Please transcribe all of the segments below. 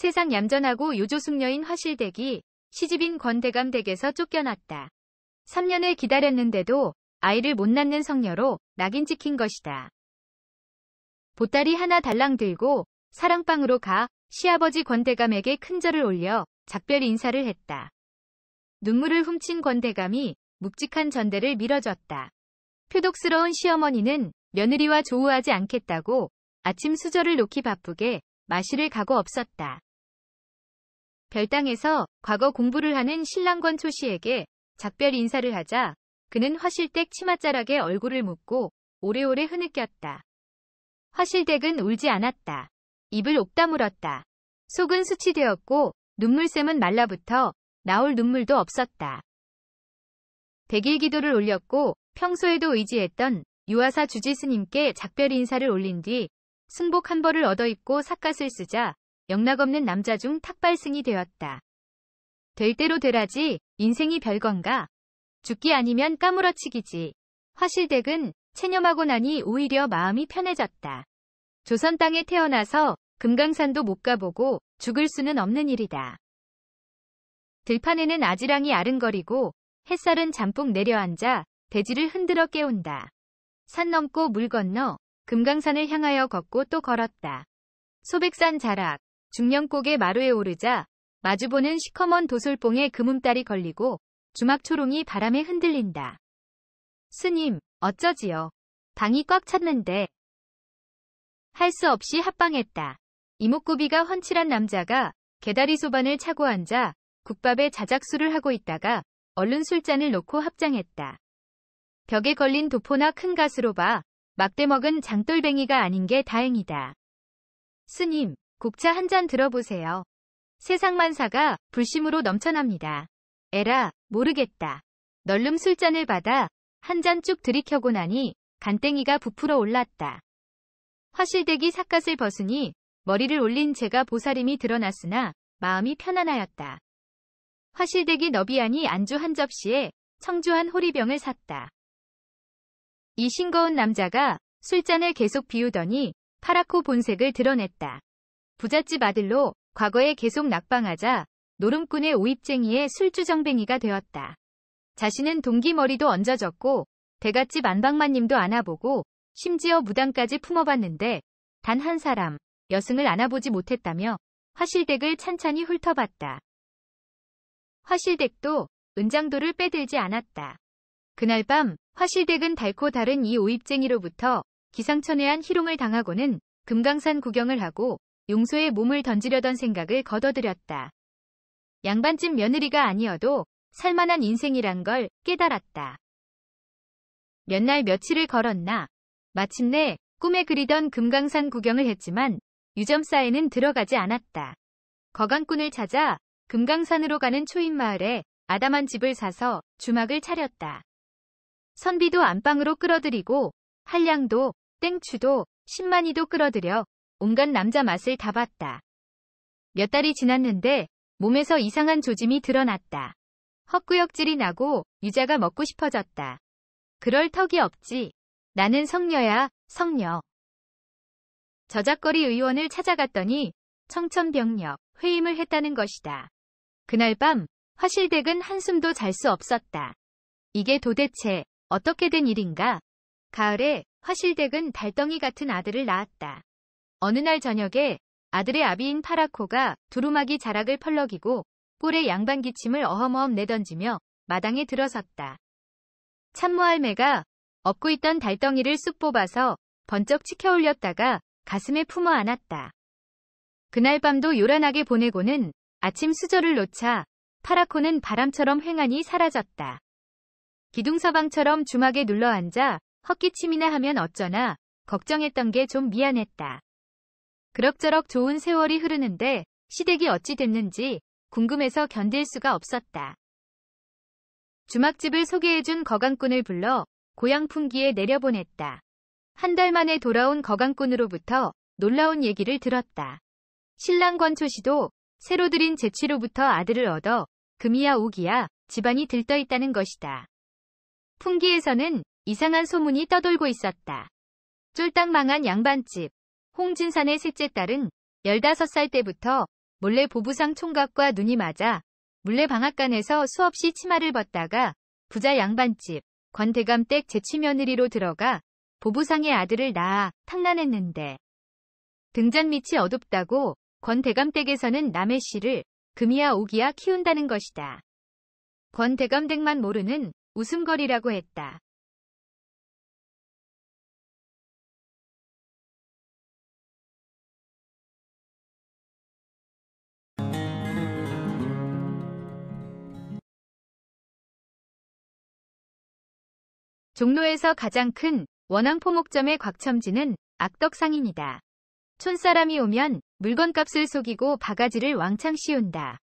세상 얌전하고 요조숙녀인 화실댁이 시집인 권대감 댁에서 쫓겨났다. 3년을 기다렸는데도 아이를 못 낳는 성녀로 낙인 찍힌 것이다. 보따리 하나 달랑 들고 사랑방으로 가 시아버지 권대감에게 큰 절을 올려 작별 인사를 했다. 눈물을 훔친 권대감이 묵직한 전대를 밀어줬다. 표독스러운 시어머니는 며느리와 조우하지 않겠다고 아침 수저를 놓기 바쁘게 마실을 각오 없었다. 별당에서 과거 공부를 하는 신랑 권초 씨에게 작별 인사를 하자 그는 화실댁 치맛자락에 얼굴을 묻고 오래오래 흐느꼈다. 화실댁은 울지 않았다. 입을 옥다물었다. 속은 수치되었고 눈물샘은 말라붙어 나올 눈물도 없었다. 백일 기도를 올렸고 평소에도 의지했던 유아사 주지스님께 작별 인사를 올린 뒤 승복 한 벌을 얻어입고 삿갓을 쓰자 영락없는 남자 중 탁발승이 되었다. 될 대로 되라지 인생이 별건가. 죽기 아니면 까무러치기지. 화실댁은 체념하고 나니 오히려 마음이 편해졌다. 조선 땅에 태어나서 금강산도 못 가보고 죽을 수는 없는 일이다. 들판에는 아지랑이 아른거리고 햇살은 잠풍 내려앉아 대지를 흔들어 깨운다. 산 넘고 물 건너 금강산을 향하여 걷고 또 걸었다. 소백산 자락, 중령곡의 마루에 오르자 마주보는 시커먼 도솔봉에 금음달이 걸리고 주막초롱이 바람에 흔들린다. 스님, 어쩌지요. 방이 꽉 찼는데. 할 수 없이 합방했다. 이목구비가 훤칠한 남자가 개다리 소반을 차고 앉아 국밥에 자작술을 하고 있다가 얼른 술잔을 놓고 합장했다. 벽에 걸린 도포나 큰 가스로 봐 막대 먹은 장돌뱅이가 아닌 게 다행이다. 스님, 국차 한 잔 들어보세요. 세상만사가 불심으로 넘쳐납니다. 에라, 모르겠다. 널름 술잔을 받아 한 잔 쭉 들이켜고 나니 간땡이가 부풀어 올랐다. 화실댁이 삿갓을 벗으니 머리를 올린 제가 보살임이 드러났으나 마음이 편안하였다. 화실댁이 너비하니 안주 한 접시에 청주한 호리병을 샀다. 이 싱거운 남자가 술잔을 계속 비우더니 파랗고 본색을 드러냈다. 부잣집 아들로 과거에 계속 낙방하자 노름꾼의 오입쟁이의 술주정뱅이가 되었다. 자신은 동기 머리도 얹어졌고 대갓집 안방마님도 안아보고 심지어 무당까지 품어봤는데 단 한 사람, 여승을 안아보지 못했다며 화실댁을 찬찬히 훑어봤다. 화실댁도 은장도를 빼들지 않았다. 그날 밤 화실댁은 달고 다른 이 오입쟁이로부터 기상천외한 희롱을 당하고는 금강산 구경을 하고 용소에 몸을 던지려던 생각을 거둬들였다. 양반집 며느리가 아니어도 살만한 인생이란 걸 깨달았다. 몇 날 며칠을 걸었나 마침내 꿈에 그리던 금강산 구경을 했지만 유점사에는 들어가지 않았다. 거강꾼을 찾아 금강산으로 가는 초입마을에 아담한 집을 사서 주막을 차렸다. 선비도 안방으로 끌어들이고 한량도 땡추도 신만이도 끌어들여 온갖 남자 맛을 다 봤다. 몇 달이 지났는데 몸에서 이상한 조짐이 드러났다. 헛구역질이 나고 유자가 먹고 싶어졌다. 그럴 턱이 없지. 나는 성녀야, 성녀. 저작거리 의원을 찾아갔더니 청천벽력 회임을 했다는 것이다. 그날 밤 화실댁은 한숨도 잘 수 없었다. 이게 도대체 어떻게 된 일인가? 가을에 화실댁은 달덩이 같은 아들을 낳았다. 어느 날 저녁에 아들의 아비인 파라코가 두루마기 자락을 펄럭이고 뿔에 양반 기침을 어험어험 내던지며 마당에 들어섰다. 참모할매가 업고 있던 달덩이를 쑥 뽑아서 번쩍 치켜 올렸다가 가슴에 품어 안았다. 그날 밤도 요란하게 보내고는 아침 수저를 놓자 파라코는 바람처럼 횡하니 사라졌다. 기둥서방처럼 주막에 눌러앉아 헛기침이나 하면 어쩌나 걱정했던 게 좀 미안했다. 그럭저럭 좋은 세월이 흐르는데 시댁이 어찌 됐는지 궁금해서 견딜 수가 없었다. 주막집을 소개해준 거강꾼을 불러 고향 풍기에 내려보냈다. 한 달 만에 돌아온 거강꾼으로부터 놀라운 얘기를 들었다. 신랑 권초씨도 새로 들인 제취로부터 아들을 얻어 금이야 옥이야 집안이 들떠있다는 것이다. 풍기에서는 이상한 소문이 떠돌고 있었다. 쫄딱 망한 양반집 홍진산의 셋째 딸은 15살 때부터 몰래 보부상 총각과 눈이 맞아 물레방앗간에서 수없이 치마를 벗다가 부자 양반집 권대감댁 제취며느리로 들어가 보부상의 아들을 낳아 탕난했는데 등잔 밑이 어둡다고 권대감댁에서는 남의 씨를 금이야 오기야 키운다는 것이다. 권대감댁만 모르는 웃음거리라고 했다. 종로에서 가장 큰 원앙포목점의 곽첨지는 악덕상인이다. 촌사람이 오면 물건값을 속이고 바가지를 왕창 씌운다.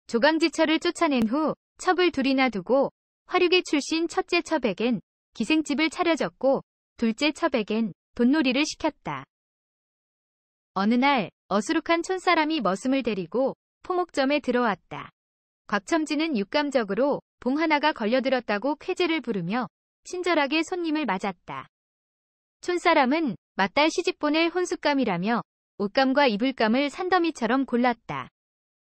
조강지처를 쫓아낸 후 첩을 둘이나 두고 화류계 출신 첫째 첩에겐 기생집을 차려줬고 둘째 첩에겐 돈놀이를 시켰다. 어느 날 어수룩한 촌사람이 머슴을 데리고 포목점에 들어왔다. 곽첨지는 육감적으로 봉 하나가 걸려들었다고 쾌재를 부르며 친절하게 손님을 맞았다. 촌사람은 맏딸 시집 보낼 혼숫감이라며 옷감과 이불감을 산더미처럼 골랐다.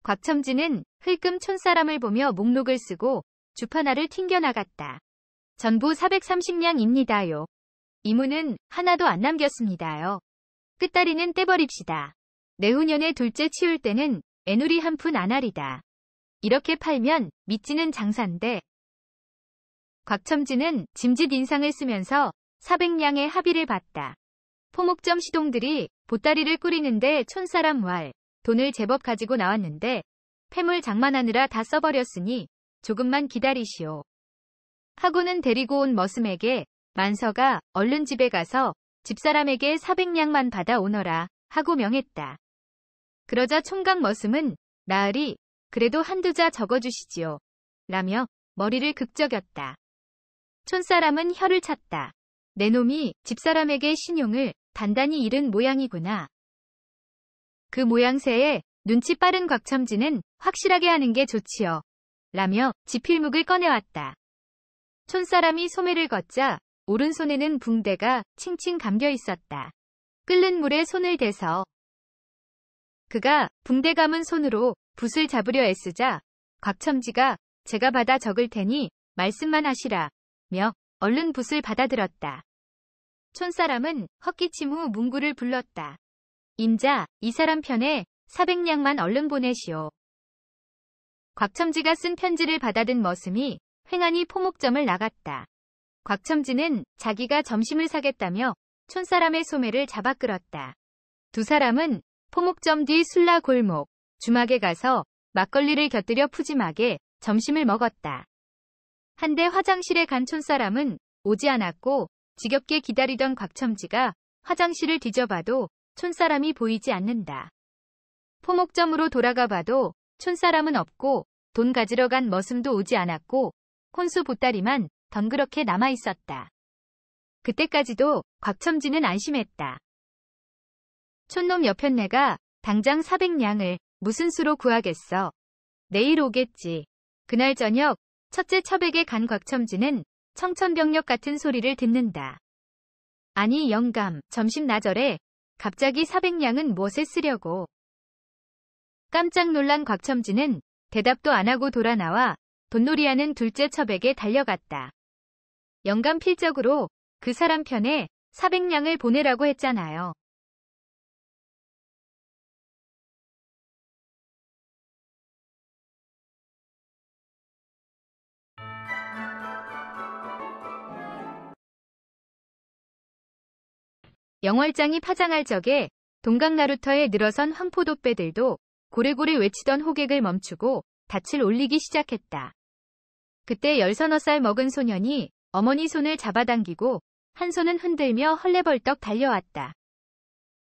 곽첨지는 흘끔 촌사람을 보며 목록을 쓰고 주파나를 튕겨나갔다. 전부 430냥입니다요. 이문은 하나도 안 남겼습니다요. 끝다리는 떼버립시다. 내후년에 둘째 치울 때는 애누리 한 푼 안 하리다. 이렇게 팔면 미치는 장사인데. 곽첨지는 짐짓 인상을 쓰면서 400냥의 합의를 받다. 포목점 시동들이 보따리를 꾸리는데 촌사람 왈 돈을 제법 가지고 나왔는데 폐물 장만하느라 다 써버렸으니 조금만 기다리시오. 하고는 데리고 온 머슴에게 만서가 얼른 집에 가서 집사람에게 400냥만 받아 오너라 하고 명했다. 그러자 총각 머슴은 나으리 그래도 한두 자 적어주시지요. 라며 머리를 극적였다. 촌사람은 혀를 찼다. 내 놈이 집사람에게 신용을 단단히 잃은 모양이구나. 그 모양새에 눈치 빠른 곽첨지는 확실하게 하는 게 좋지요. 라며 지필묵을 꺼내왔다. 촌사람이 소매를 걷자 오른손에는 붕대가 칭칭 감겨 있었다. 끓는 물에 손을 대서 그가 붕대 감은 손으로 붓을 잡으려 애쓰자 곽첨지가 제가 받아 적을 테니 말씀만 하시라 며 얼른 붓을 받아들었다. 촌사람은 헛기침 후 문구를 불렀다. 임자, 이 사람 편에 400냥만 얼른 보내시오. 곽첨지가 쓴 편지를 받아든 머슴이 횡하니 포목점을 나갔다. 곽첨지는 자기가 점심을 사겠다며 촌사람의 소매를 잡아 끌었다. 두 사람은 포목점 뒤 술라 골목, 주막에 가서 막걸리를 곁들여 푸짐하게 점심을 먹었다. 한데 화장실에 간 촌사람은 오지 않았고 지겹게 기다리던 곽첨지가 화장실을 뒤져봐도 촌사람이 보이지 않는다. 포목점으로 돌아가 봐도 촌사람은 없고 돈 가지러 간 머슴도 오지 않았고 혼수 보따리만 덩그렇게 남아있었다. 그때까지도 곽첨지는 안심했다. 촌놈 여편네가 당장 400냥을 무슨 수로 구하겠어. 내일 오겠지. 그날 저녁 첫째 첩에게 간 곽첨지는 청천벽력 같은 소리를 듣는다. 아니 영감, 점심 나절에 갑자기 400냥은 무엇에 쓰려고. 깜짝 놀란 곽첨지는 대답도 안 하고 돌아 나와 돈놀이하는 둘째 첩에게 달려갔다. 영감 필적으로 그 사람 편에 400냥을 보내라고 했잖아요. 영월장이 파장할 적에 동강 나루터에 늘어선 황포도배들도 고래고래 외치던 호객을 멈추고 닻을 올리기 시작했다. 그때 10서너 살 먹은 소년이 어머니 손을 잡아당기고 한 손은 흔들며 헐레벌떡 달려왔다.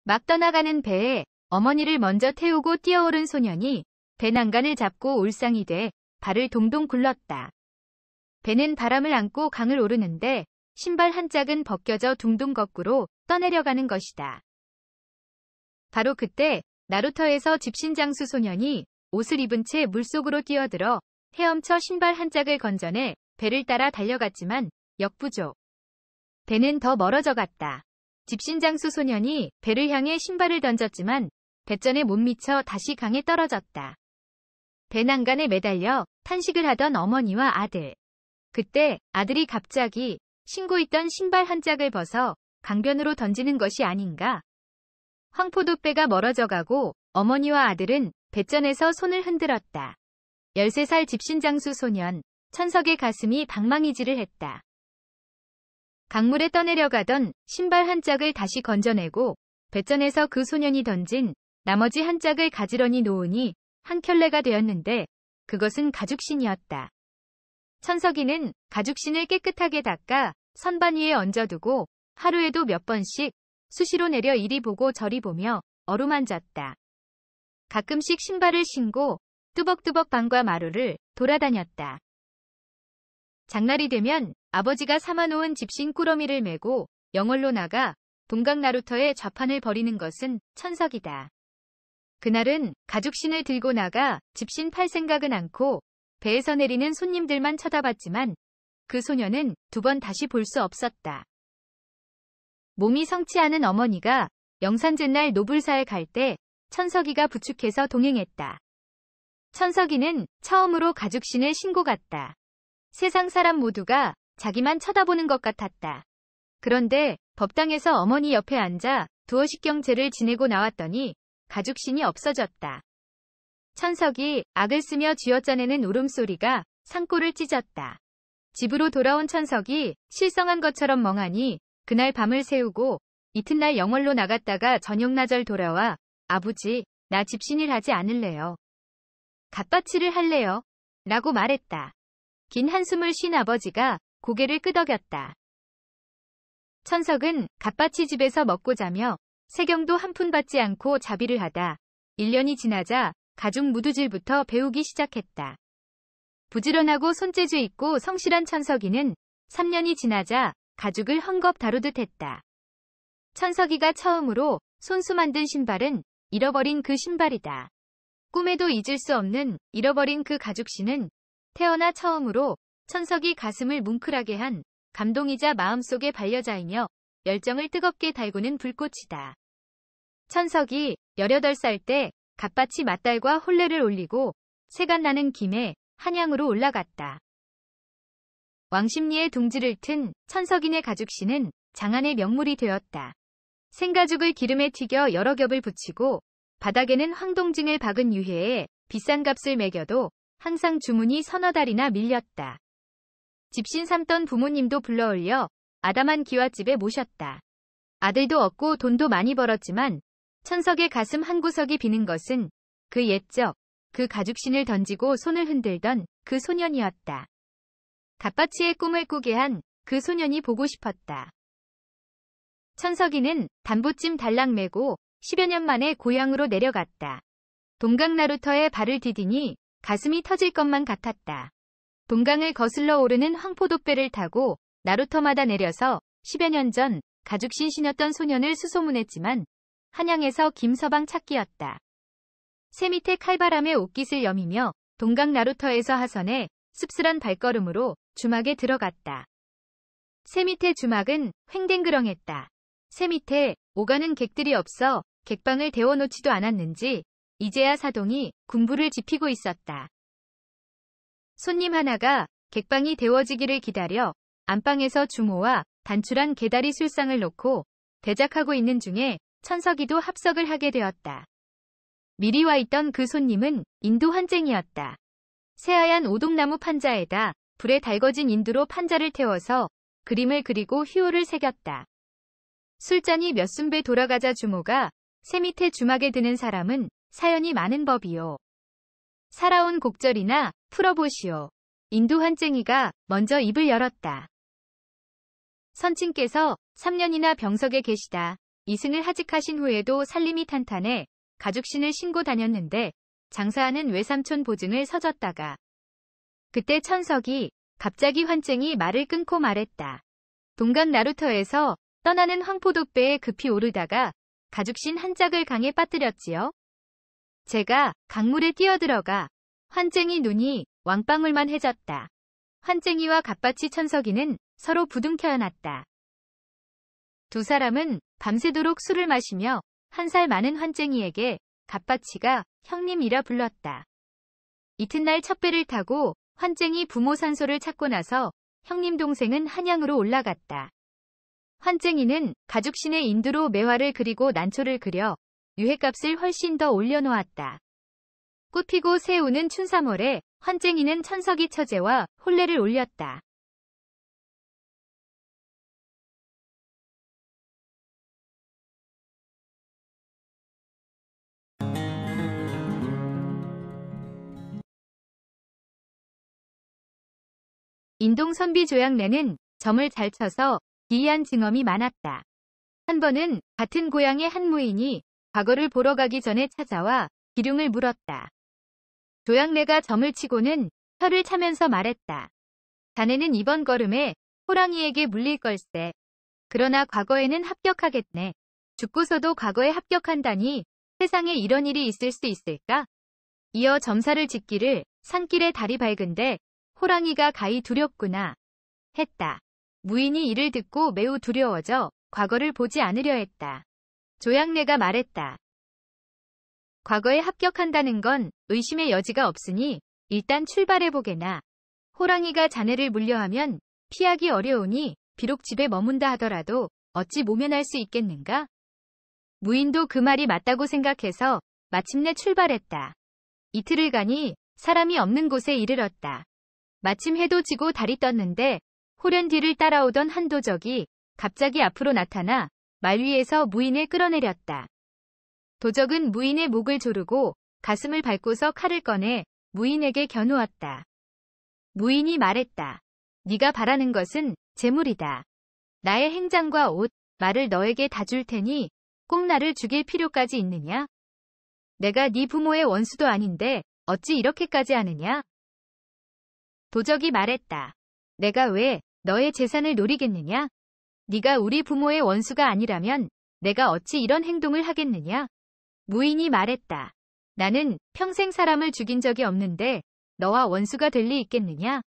막 떠나가는 배에 어머니를 먼저 태우고 뛰어오른 소년이 배 난간을 잡고 울상이 돼 발을 동동 굴렀다. 배는 바람을 안고 강을 오르는데 신발 한 짝은 벗겨져 둥둥 거꾸로 떠내려가는 것이다. 바로 그때 나루터에서 집신장수 소년이 옷을 입은 채 물속으로 뛰어들어 헤엄쳐 신발 한 짝을 건져내 배를 따라 달려갔지만 역부족. 배는 더 멀어져 갔다. 집신장수 소년이 배를 향해 신발을 던졌지만 배전에 못 미쳐 다시 강에 떨어졌다. 배난간에 매달려 탄식을 하던 어머니와 아들. 그때 아들이 갑자기 신고 있던 신발 한 짝을 벗어 강변으로 던지는 것이 아닌가. 황포도배가 멀어져가고 어머니와 아들은 배전에서 손을 흔들었다. 13살 집신장수 소년, 천석의 가슴이 방망이질을 했다. 강물에 떠내려가던 신발 한 짝을 다시 건져내고 배전에서 그 소년이 던진 나머지 한 짝을 가지런히 놓으니 한 켤레가 되었는데 그것은 가죽신이었다. 천석이는 가죽신을 깨끗하게 닦아 선반 위에 얹어두고 하루에도 몇 번씩 수시로 내려 이리 보고 저리 보며 어루만졌다. 가끔씩 신발을 신고 뚜벅뚜벅 방과 마루를 돌아다녔다. 장날이 되면 아버지가 삼아놓은 집신 꾸러미를 메고 영월로 나가 동강 나루터에 좌판을 벌이는 것은 천석이다. 그날은 가죽신을 들고 나가 집신 팔 생각은 않고 배에서 내리는 손님들만 쳐다봤지만 그 소녀는 두 번 다시 볼 수 없었다. 몸이 성치 않은 어머니가 영산제날 노불사에 갈 때 천석이가 부축해서 동행했다. 천석이는 처음으로 가죽신을 신고 갔다. 세상 사람 모두가 자기만 쳐다보는 것 같았다. 그런데 법당에서 어머니 옆에 앉아 두어식경제를 지내고 나왔더니 가죽신이 없어졌다. 천석이 악을 쓰며 쥐어짜내는 울음소리가 산골을 찢었다. 집으로 돌아온 천석이 실성한 것처럼 멍하니 그날 밤을 새우고 이튿날 영월로 나갔다가 저녁나절 돌아와 아버지, 나 집신일 하지 않을래요. 갓바치를 할래요. 라고 말했다. 긴 한숨을 쉰 아버지가 고개를 끄덕였다. 천석은 갓바치 집에서 먹고 자며 세경도 한 푼 받지 않고 자비를 하다 1년이 지나자 가죽 무두질부터 배우기 시작했다. 부지런하고 손재주 있고 성실한 천석이는 3년이 지나자 가죽을 헝겊 다루듯 했다. 천석이가 처음으로 손수 만든 신발은 잃어버린 그 신발이다. 꿈에도 잊을 수 없는 잃어버린 그 가죽신은 태어나 처음으로 천석이 가슴을 뭉클하게 한 감동이자 마음속의 반려자이며 열정을 뜨겁게 달구는 불꽃이다. 천석이 18살 때 갓바치 맏딸과 혼례를 올리고 세간 나는 김에 한양으로 올라갔다. 왕십리의 둥지를 튼 천석인의 가죽신은 장안의 명물이 되었다. 생가죽을 기름에 튀겨 여러 겹을 붙이고 바닥에는 황동징을 박은 유해에 비싼 값을 매겨도 항상 주문이 서너 달이나 밀렸다. 집신 삼던 부모님도 불러올려 아담한 기와집에 모셨다. 아들도 얻고 돈도 많이 벌었지만 천석의 가슴 한구석이 비는 것은 그 옛적, 그 가죽신을 던지고 손을 흔들던 그 소년이었다. 갓바치의 꿈을 꾸게 한 그 소년이 보고 싶었다. 천석이는 단보찜 달랑 메고 10여 년 만에 고향으로 내려갔다. 동강 나루터에 발을 디디니 가슴이 터질 것만 같았다. 동강을 거슬러 오르는 황포도배를 타고 나루터마다 내려서 10여 년 전 가죽신 신었던 소년을 수소문했지만 한양에서 김서방 찾기였다. 새 밑에 칼바람에 옷깃을 여미며 동강 나루터에서 하선해 씁쓸한 발걸음으로 주막에 들어갔다. 새 밑에 주막은 횡댕그렁했다. 새 밑에 오가는 객들이 없어 객방을 데워놓지도 않았는지 이제야 사동이 군부를 지피고 있었다. 손님 하나가 객방이 데워지기를 기다려 안방에서 주모와 단출한 개다리 술상을 놓고 대작하고 있는 중에 천석이도 합석을 하게 되었다. 미리 와 있던 그 손님은 인두 환쟁이었다. 새하얀 오동나무 판자에다 불에 달궈진 인두로 판자를 태워서 그림을 그리고 휴호를 새겼다. 술잔이 몇 순배 돌아가자 주모가 새 밑에 주막에 드는 사람은 사연이 많은 법이요. 살아온 곡절이나 풀어보시오. 인두 환쟁이가 먼저 입을 열었다. 선친께서 3년이나 병석에 계시다. 이승을 하직하신 후에도 살림이 탄탄해 가죽신을 신고 다녔는데 장사하는 외삼촌 보증을 서졌다가 그때 천석이 갑자기 환쟁이 말을 끊고 말했다. 동강 나루터에서 떠나는 황포도배에 급히 오르다가 가죽신 한 짝을 강에 빠뜨렸지요. 제가 강물에 뛰어들어가 환쟁이 눈이 왕방울만 해졌다. 환쟁이와 갓바치 천석이는 서로 부둥켜 안았다. 두 사람은 밤새도록 술을 마시며 한 살 많은 환쟁이에게 갑바치가 형님이라 불렀다. 이튿날 첫 배를 타고 환쟁이 부모 산소를 찾고 나서 형님 동생은 한양으로 올라갔다. 환쟁이는 가죽신의 인두로 매화를 그리고 난초를 그려 유해값을 훨씬 더 올려놓았다. 꽃피고 새 우는 춘삼월에 환쟁이는 천석이 처제와 혼례를 올렸다. 인동 선비 조양래는 점을 잘 쳐서 기이한 증언이 많았다. 한 번은 같은 고향의 한 무인이 과거를 보러 가기 전에 찾아와 기륭을 물었다. 조양래가 점을 치고는 혀를 차면서 말했다. 자네는 이번 걸음에 호랑이에게 물릴 걸세. 그러나 과거에는 합격하겠네. 죽고서도 과거에 합격한다니 세상에 이런 일이 있을 수 있을까? 이어 점사를 짓기를 산길에 달이 밝은데 호랑이가 가히 두렵구나 했다. 무인이 이를 듣고 매우 두려워져 과거를 보지 않으려 했다. 조양래가 말했다. 과거에 합격한다는 건 의심의 여지가 없으니 일단 출발해보게나. 호랑이가 자네를 물려하면 피하기 어려우니 비록 집에 머문다 하더라도 어찌 모면할 수 있겠는가? 무인도 그 말이 맞다고 생각해서 마침내 출발했다. 이틀을 가니 사람이 없는 곳에 이르렀다. 마침 해도 지고 달이 떴는데 호련 뒤를 따라오던 한 도적이 갑자기 앞으로 나타나 말 위에서 무인을 끌어내렸다. 도적은 무인의 목을 조르고 가슴을 밟고서 칼을 꺼내 무인에게 겨누었다. 무인이 말했다. 네가 바라는 것은 재물이다. 나의 행장과 옷, 말을 너에게 다 줄 테니 꼭 나를 죽일 필요까지 있느냐? 내가 네 부모의 원수도 아닌데 어찌 이렇게까지 하느냐? 도적이 말했다. 내가 왜 너의 재산을 노리겠느냐? 네가 우리 부모의 원수가 아니라면 내가 어찌 이런 행동을 하겠느냐? 무인이 말했다. 나는 평생 사람을 죽인 적이 없는데 너와 원수가 될 리 있겠느냐?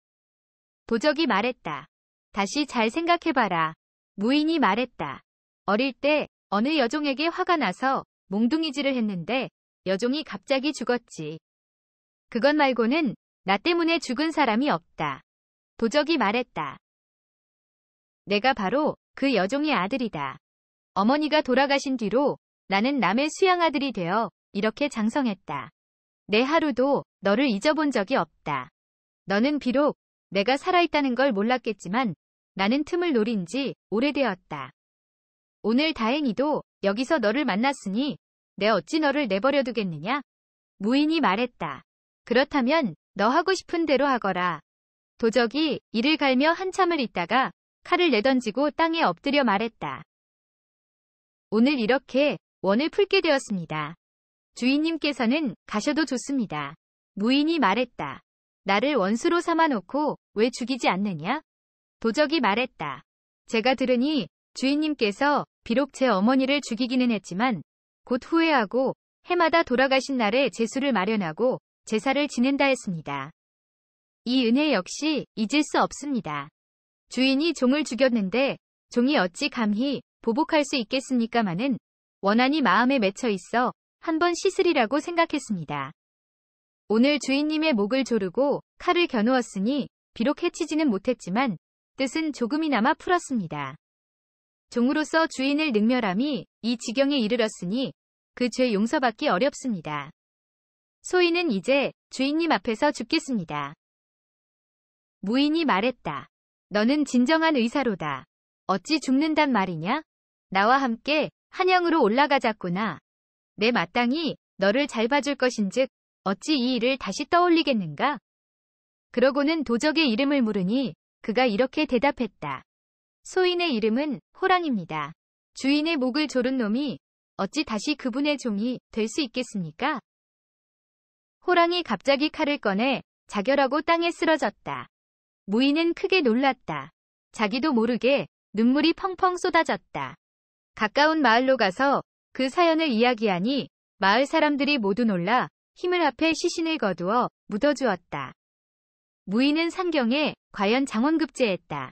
도적이 말했다. 다시 잘 생각해봐라. 무인이 말했다. 어릴 때 어느 여종에게 화가 나서 몽둥이질을 했는데 여종이 갑자기 죽었지. 그것 말고는 나 때문에 죽은 사람이 없다. 도적이 말했다. 내가 바로 그 여종의 아들이다. 어머니가 돌아가신 뒤로 나는 남의 수양아들이 되어 이렇게 장성했다. 내 하루도 너를 잊어본 적이 없다. 너는 비록 내가 살아있다는 걸 몰랐겠지만 나는 틈을 노린 지 오래되었다. 오늘 다행히도 여기서 너를 만났으니 내 어찌 너를 내버려 두겠느냐? 무인이 말했다. 그렇다면 너 하고 싶은 대로 하거라. 도적이 이를 갈며 한참을 있다가 칼을 내던지고 땅에 엎드려 말했다. 오늘 이렇게 원을 풀게 되었습니다. 주인님께서는 가셔도 좋습니다. 무인이 말했다. 나를 원수로 삼아놓고 왜 죽이지 않느냐? 도적이 말했다. 제가 들으니 주인님께서 비록 제 어머니를 죽이기는 했지만 곧 후회하고 해마다 돌아가신 날에 제수를 마련하고 제사를 지낸다 했습니다. 이 은혜 역시 잊을 수 없습니다. 주인이 종을 죽였는데 종이 어찌 감히 보복할 수 있겠습니까마는 원한이 마음에 맺혀 있어 한번 씻으리라고 생각했습니다. 오늘 주인님의 목을 조르고 칼을 겨누었으니 비록 해치지는 못했지만 뜻은 조금이나마 풀었습니다. 종으로서 주인을 능멸함이 이 지경에 이르렀으니 그 죄 용서받기 어렵습니다. 소인은 이제 주인님 앞에서 죽겠습니다. 무인이 말했다. 너는 진정한 의사로다. 어찌 죽는단 말이냐? 나와 함께 한양으로 올라가자꾸나. 내 마땅히 너를 잘 봐줄 것인즉 어찌 이 일을 다시 떠올리겠는가? 그러고는 도적의 이름을 물으니 그가 이렇게 대답했다. 소인의 이름은 호랑입니다. 주인의 목을 조른 놈이 어찌 다시 그분의 종이 될 수 있겠습니까? 호랑이 갑자기 칼을 꺼내 자결하고 땅에 쓰러졌다. 무인은 크게 놀랐다. 자기도 모르게 눈물이 펑펑 쏟아졌다. 가까운 마을로 가서 그 사연을 이야기하니 마을 사람들이 모두 놀라 힘을 합해 시신을 거두어 묻어주었다. 무인은 상경에 과연 장원급제했다.